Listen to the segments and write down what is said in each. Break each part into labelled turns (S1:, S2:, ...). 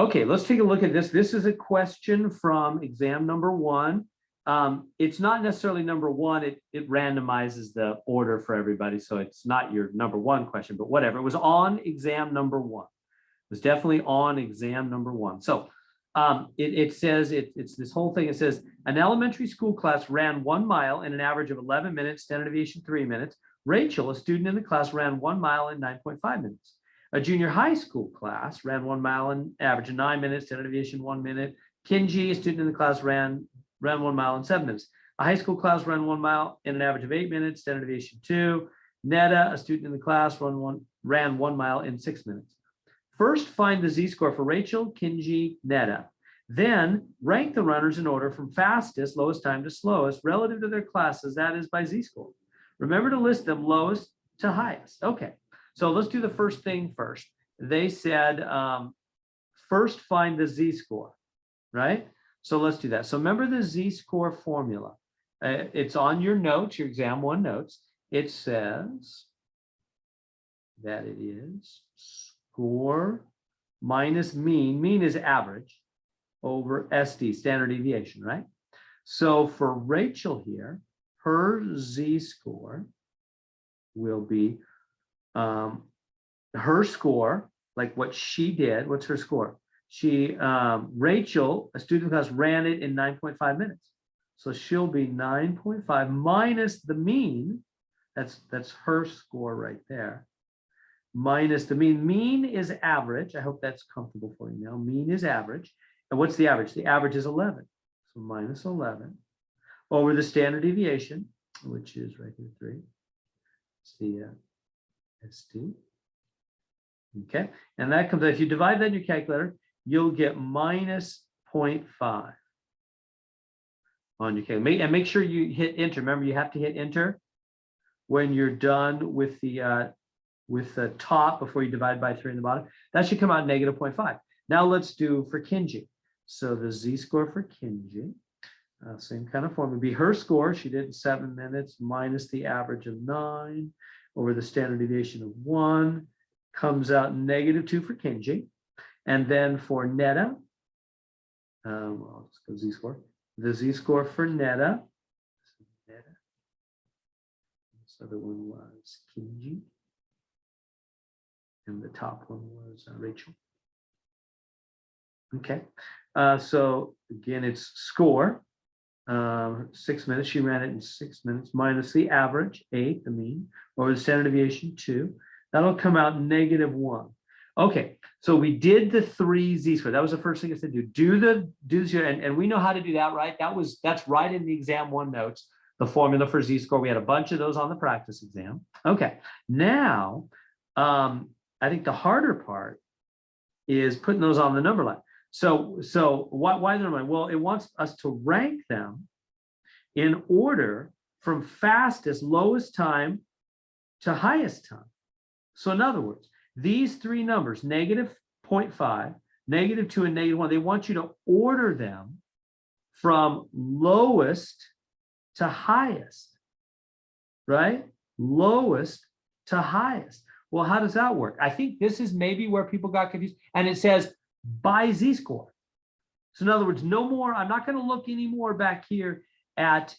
S1: Okay, let's take a look at this. This is a question from exam number 1. It's not necessarily number 1. It randomizes the order for everybody. So it's not your number 1 question, but whatever. It was on exam number 1. It was definitely on exam number 1. So it says, it's this whole thing. It says, an elementary school class ran 1 mile in an average of 11 minutes, standard deviation 3 minutes. Rachel, a student in the class, ran 1 mile in 9.5 minutes. A junior high school class ran 1 mile in average of 9 minutes, standard deviation 1 minute. Kinji, a student in the class, ran 1 mile in 7 minutes. A high school class ran 1 mile in an average of 8 minutes, standard deviation 2. Netta, a student in the class, ran 1 mile in 6 minutes. First, find the z-score for Rachel, Kinji, Netta. Then rank the runners in order from fastest, lowest time to slowest relative to their classes, that is by z-score. Remember to list them lowest to highest. Okay. So let's do the first thing first. They said, first find the z-score, right? So let's do that. So remember the z-score formula. It's on your notes, your exam 1 notes. It says that it is score minus mean. Mean is average over SD, standard deviation, right? So for Rachel here, her z-score will be her score, like what she did. What's her score? Rachel, a student class, ran it in 9.5 minutes. So she'll be 9.5 minus the mean. That's her score right there. Minus the mean. Mean is average. I hope that's comfortable for you now. Mean is average. And what's the average? The average is 11. So minus 11 over the standard deviation, which is right here, 3. It's the ST. Okay, and that comes, if you divide that in your calculator, you'll get minus 0.5 on your calculator. And make sure you hit enter. Remember, you have to hit enter when you're done with the top before you divide by 3 in the bottom. That should come out negative 0.5. Now let's do for Kinji. So the z-score for Kinji, same kind of form, would be her score. She did in 7 minutes minus the average of 9 over the standard deviation of 1, comes out negative 2 for Kinji. And then for Netta, well, let's go z-score. The z-score for Netta, this other one was Kinji, and the top one was Rachel. Okay, so again, it's score. 6 minutes, she ran it in 6 minutes, minus the average, 8, the mean, over the standard deviation, 2. That'll come out negative 1. Okay, so we did the 3 z-score. That was the first thing I said, do this, and we know how to do that, right? That's right in the exam 1 notes, the formula for z-score. We had a bunch of those on the practice exam. Okay, now I think the harder part is putting those on the number line. So why the number line? Well, it wants us to rank them in order from fastest, lowest time to highest time. So in other words, these 3 numbers, negative 0.5, negative 2, and negative 1, they want you to order them from lowest to highest, right? Lowest to highest. Well, how does that work? I think this is maybe where people got confused. And it says by z-score. So in other words, no more, I'm not going to look anymore back here at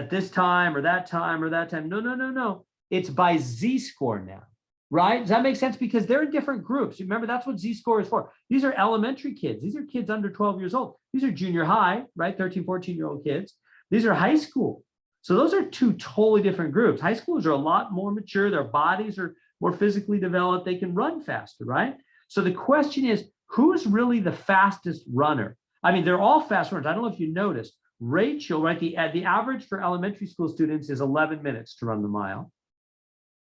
S1: this time or that time or that time. No. It's by z-score now, right? Does that make sense? Because they're in different groups. Remember, that's what z-score is for. These are elementary kids. These are kids under 12 years old. These are junior high, right? 13, 14-year-old kids. These are high school. So those are 2 totally different groups. High schoolers are a lot more mature. Their bodies are more physically developed. They can run faster, right? So the question is, who's really the fastest runner? I mean, they're all fast runners. I don't know if you noticed. Rachel, right? The average for elementary school students is 11 minutes to run the mile.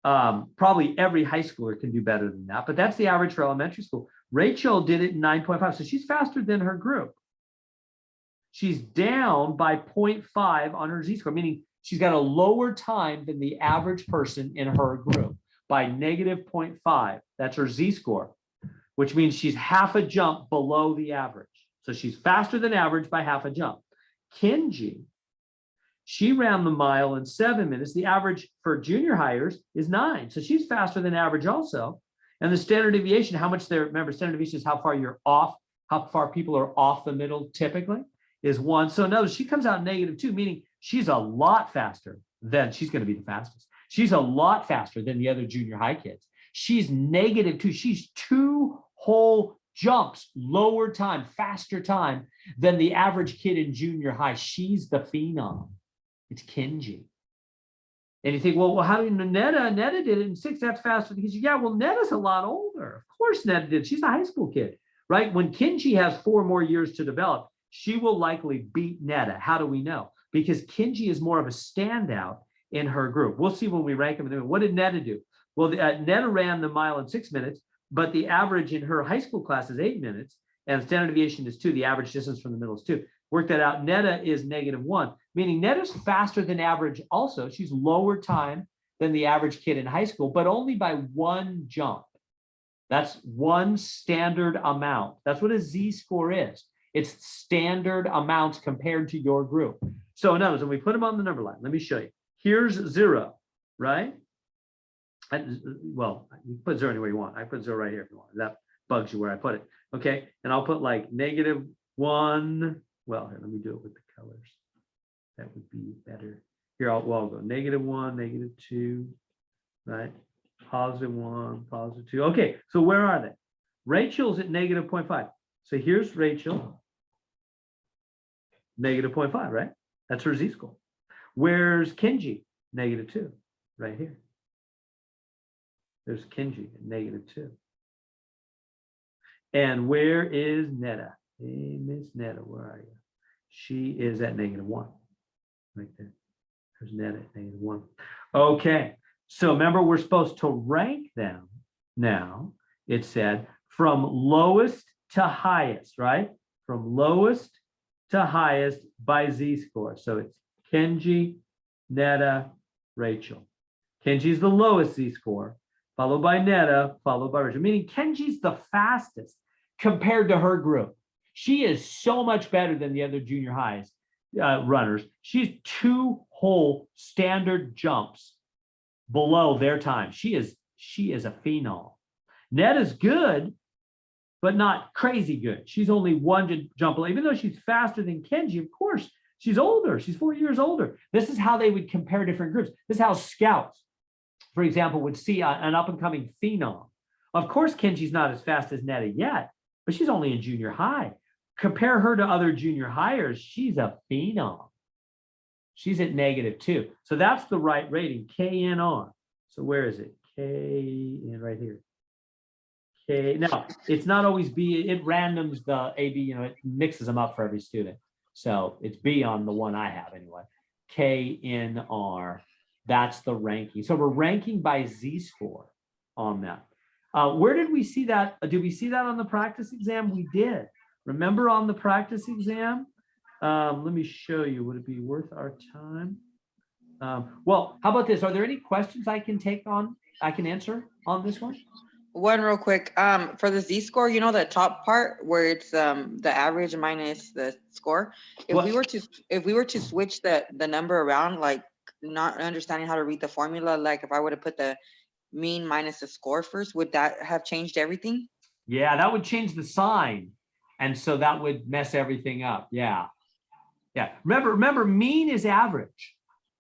S1: Probably every high schooler can do better than that, but that's the average for elementary school. Rachel did it in 9.5, so she's faster than her group. She's down by 0.5 on her z-score, meaning she's got a lower time than the average person in her group by negative 0.5. That's her z-score, which means she's half a jump below the average. So she's faster than average by half a jump. Kinji, she ran the mile in 7 minutes. The average for junior hires is 9. So she's faster than average also. And the standard deviation, how much they're, remember, standard deviation is how far you're off, how far people are off the middle typically, is 1. So notice she comes out -2, meaning she's a lot faster than, she's going to be the fastest. She's a lot faster than the other junior high kids. She's -2. She's 2 whole jumps, lower time, faster time than the average kid in junior high. She's the phenom. It's Kenji. And you think, well, how do you know Netta? Netta did it in 6. That's faster. Because yeah, well, Netta's a lot older. Of course, Netta did. She's a high school kid, right? When Kenji has 4 more years to develop, she will likely beat Netta. How do we know? Because Kenji is more of a standout in her group. We'll see when we rank them. What did Netta do? Well, Netta ran the mile in 6 minutes, but the average in her high school class is 8 minutes, and standard deviation is 2. The average distance from the middle is 2. Work that out. Netta is -1, meaning Netta's faster than average also. She's lower time than the average kid in high school, but only by 1 jump. That's 1 standard amount. That's what a z-score is. It's standard amounts compared to your group. So in other words, when we put them on the number line, let me show you. Here's 0, right? Well, you can put 0 anywhere you want. I put 0 right here if you want. That bugs you where I put it. Okay. And I'll put like -1. Well, here, let me do it with the colors. That would be better. Here, I'll go -1, -2, right? +1, +2. Okay, so where are they? Rachel's at -0.5. So here's Rachel, -0.5, right? That's her z-score. Where's Kenji? -2, right here. There's Kenji at -2. And where is Netta? Hey, Miss Netta, where are you? She is at -1, right there. There's Netta at -1. Okay, so remember, we're supposed to rank them now. It said from lowest to highest, right? From lowest to highest by z-score. So it's Kenji, Netta, Rachel. Kenji's the lowest z-score, followed by Netta, followed by Rachel, meaning Kenji's the fastest compared to her group. She is so much better than the other junior highs runners. She's 2 whole standard jumps below their time. She is a phenom. Netta's good, but not crazy good. She's only 1 jump below, even though she's faster than Kenji. Of course, she's older. She's 4 years older. This is how they would compare different groups. This is how scouts, for example, would see an up-and-coming phenom. Of course, Kenji's not as fast as Netta yet, but she's only in junior high. Compare her to other junior hires. She's a phenom. She's at -2. So that's the right rating, KNR. So where is it? KN right here. K. Now, it's not always B. It randoms the AB, it mixes them up for every student. So it's B on the one I have anyway. KNR. That's the ranking. So we're ranking by z-score on that. Where did we see that? Did we see that on the practice exam? We did. Remember on the practice exam? Let me show you. Would it be worth our time? Well, how about this? Are there any questions I can answer on this one?
S2: One real quick. For the z-score, the top part where it's the average minus the score. If we were to switch the number around, like not understanding how to read the formula, like if I would have put the mean minus the score first, would that have changed everything?
S1: Yeah, that would change the sign. And so that would mess everything up. Yeah. Yeah. Remember, mean is average.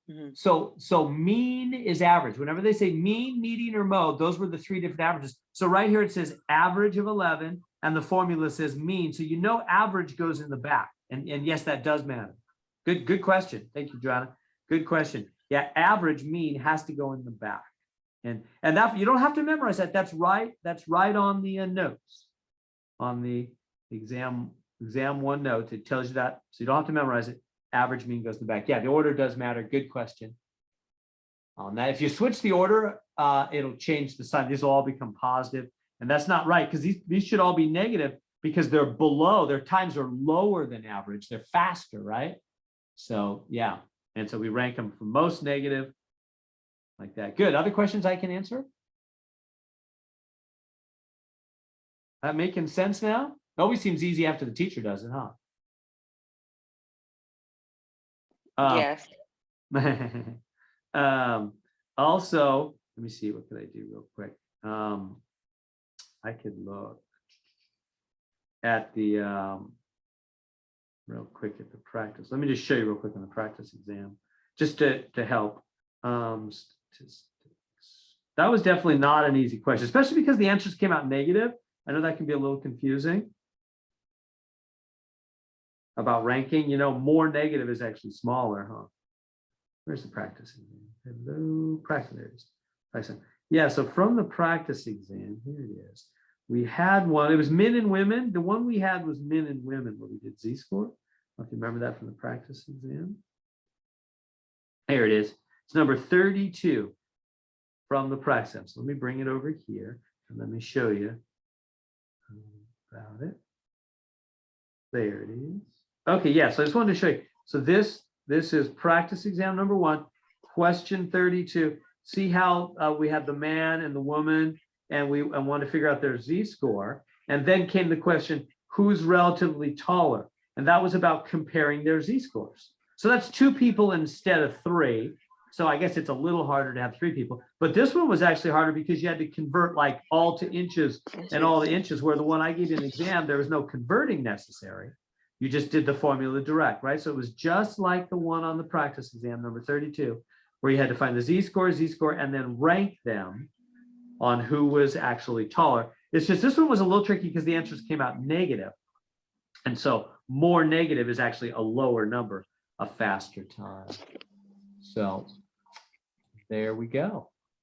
S1: Mm-hmm. So mean is average. Whenever they say mean, median, or mode, those were the 3 different averages. So right here it says average of 11, and the formula says mean. So average goes in the back. And yes, that does matter. Good question. Thank you, Joanna. Good question. Yeah, average mean has to go in the back. And that you don't have to memorize that. That's right on the notes. On the exam 1 notes, it tells you that, so you don't have to memorize it. Average mean goes in the back. Yeah, the order does matter. Good question on that. If you switch the order, it'll change the sign. These will all become positive, and that's not right, because these should all be negative because they're below, their times are lower than average. They're faster, right? So yeah, and so we rank them from most negative like that. Good. Other questions I can answer? That making sense now? It always seems easy after the teacher does it, huh?
S2: Yes.
S1: Also, let me see, what could I do real quick? I could look at the real quick at the practice. Let me just show you real quick on the practice exam, just to help. Statistics. That was definitely not an easy question, especially because the answers came out negative. I know that can be a little confusing about ranking. You know, more negative is actually smaller, huh? Where's the practice exam? Hello, practice. There it is. Practice. Yeah, so from the practice exam, here it is. We had one, it was men and women. The one we had was men and women where we did Z-score. If you remember that from the practice exam. Here it is. It's number 32 from the practice exam. So let me bring it over here and let me show you about it. There it is. Okay, yeah, so I just wanted to show you. So this is practice exam number 1, question 32. See how we have the man and the woman, and we want to figure out their Z-score. And then came the question, who's relatively taller? And that was about comparing their Z-scores. So that's 2 people instead of 3. So I guess it's a little harder to have 3 people. But this one was actually harder because you had to convert like all to inches and all the inches, where the one I gave you an exam, there was no converting necessary. You just did the formula direct, right? So it was just like the one on the practice exam, number 32, where you had to find the Z-score, and then rank them on who was actually taller. It's just this one was a little tricky because the answers came out negative. And so more negative is actually a lower number, a faster time. So there we go.